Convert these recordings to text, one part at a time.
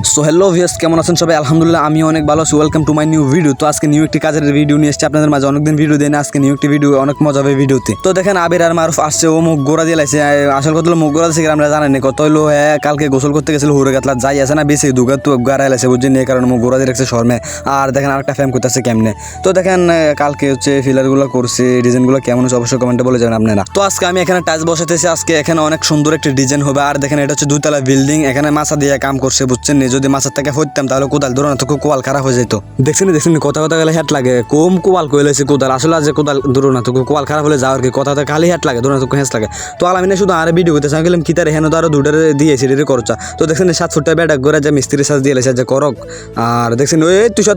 So hello viewers, কেমন আছেন সবাই? আলহামদুলিল্লাহ আমি অনেক ভালো আছি। Welcome to my new video. তো আজকে নিউ একটি কাজের ভিডিও নিয়ে এসেছি আপনাদের মাঝে। অনেকদিন ভিডিও দেয় না, আজকে নিউ একটি ভিডিও, অনেক মজা হবে ভিডিওতে। তো দেখেন আবির আর মারুফ আসছে, ও মুখ গোড়া দিয়ে লাইছে। আসল কথা হলো মুখ গোড়া দিয়েছে, আমরা জানেন না কত হলো। হ্যাঁ, কালকে গোসল করতে গেছিল হুরে গাতলা, যাই আছে না বেশি দুগা তো গাড়াই লাইছে, বুঝছেন? এই কারণে মুখ গোড়া দিয়ে রাখছে শর্মে। আর দেখেন আরেকটা ফ্যাম করতেছে কেমনে। তো দেখেন কালকে হচ্ছে ফিলারগুলো করছে, ডিজাইনগুলো কেমন হচ্ছে অবশ্যই কমেন্টে বলে যাবেন আপনারা। তো আজকে আমি এখানে টাচ বসাতেছি, আজকে এখানে অনেক সুন্দর একটি ডিজাইন হবে। আর দেখেন এটা হচ্ছে দুতলা বিল্ডিং, এখানে মাছা দিয়ে কাম করছে, বুঝছেন? যদি মাছার থেকে হইতাম তাহলে কোদাল ধরো না, তো কোয়াল খারাপ হয়ে যেত। দেখছেন কথা কথা গেলে হেট লাগে, কম কোয়াল কইলেছে কোদাল আসলে আজ কোদাল ধরো না, তো কোয়াল খারাপ হলে যাওয়ার কি কথা খালি হেট লাগে, ধরো না তো হেঁচ লাগে। তো আলামিনে শুধু আর ভিডিও করতেছে, আমি গেলাম কি তার হেন তো আরো দুটারে দিয়েছি রে করছা। তো দেখছেন 7 ফুটটা ব্যাটা করে যে মিস্ত্রি সাজ দিয়ে লেছে যে করক। আর দেখছেন ওই তুষার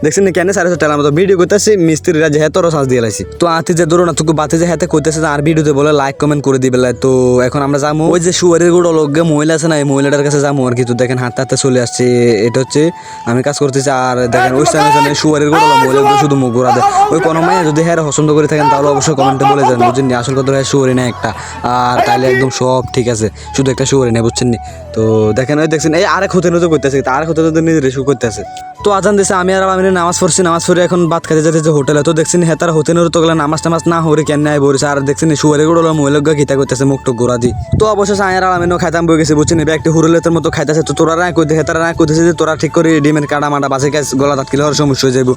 দেখছেন কেন 7.5 টাকার মতো ভিডিও করতেছি, মিস্ত্রিরা যে হেতরও সাজ দিয়ে লাইছি। তো আতি যে ধরো না তোকে বাতি যে হাতে করতেছে আর ভিডিওতে বলে লাইক কমেন্ট করে দিবে। তো এখন আমরা যাবো ওই যে শুয়ারের গুলো লোক মহিলা আছে না, এই মহিলাটার কাছে যাবো আর কি। তো দেখেন হাতে হাতে চলে আসছে, এটা হচ্ছে আমি কাজ করতেছি। আর দেখেন ওই সামনে শুয়ারের গুলো মহিলা শুধু মুখ ঘোরা দেয়। ওই কোনো মাইয়া যদি হ্যাঁ পছন্দ করে থাকেন তাহলে অবশ্যই কমেন্টে বলে যান, বুঝছেন? আসল কথা হ্যাঁ শুয়ারি না একটা, আর তাইলে একদম সব ঠিক আছে, শুধু একটা শুয়ারি নেই, বুঝছেন? তো দেখেন ওই দেখছেন এই আরেক হতে নতো করতেছে, আরেক হতে তো নিজের রেশু করতেছে। তো আজান দিছে, আমি আর আমি নামাজ পড়ছি, নামাজ পড়ে এখন ভাত খেতে যেতে যে হোটেলে। তো দেখছেন হ্যাঁ তারা হতে নতো গেলে নামাজ টামাজ না হরে কেন নাই বলছে। আর দেখছেন শুয়ারে গুলো মহিলা খিতা করতেছে, মুখটুক গোড়া দি। তো অবশেষে আয়ার আমিনও খাইতাম বই গেছে, বুঝছেন? এবার একটি হুরুলেতের মতো খাইতেছে। তো তোরা রায় করতে তারা রায় করতেছে যে তোরা ঠিক করে ডিমের কাটা মাটা বাসে কাজ গলা তাৎকিলে হওয়ার সমস্যা হয়ে যাবো।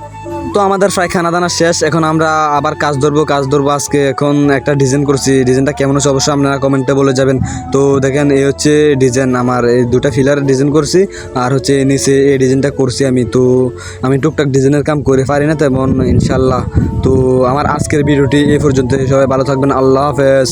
তো আমাদের প্রায় খানা দানা শেষ, এখন আমরা আবার কাজ ধরবো আজকে। এখন একটা ডিজাইন করছি, ডিজাইনটা কেমন হচ্ছে অবশ্যই আপনারা কমেন্টে বলে যাবেন। তো দেখেন এই হচ্ছে ডিজাইন, আমার এই দুটা ফিলার ডিজাইন করছি, আর হচ্ছে নিচে এই ডিজাইনটা করছি আমি। তো আমি টুকটাক ডিজাইনের কাম করে পারি না তেমন, ইনশাল্লাহ। তো আমার আজকের ভিডিওটি এই পর্যন্ত, সবাই ভালো থাকবেন, আল্লাহ হাফেজ।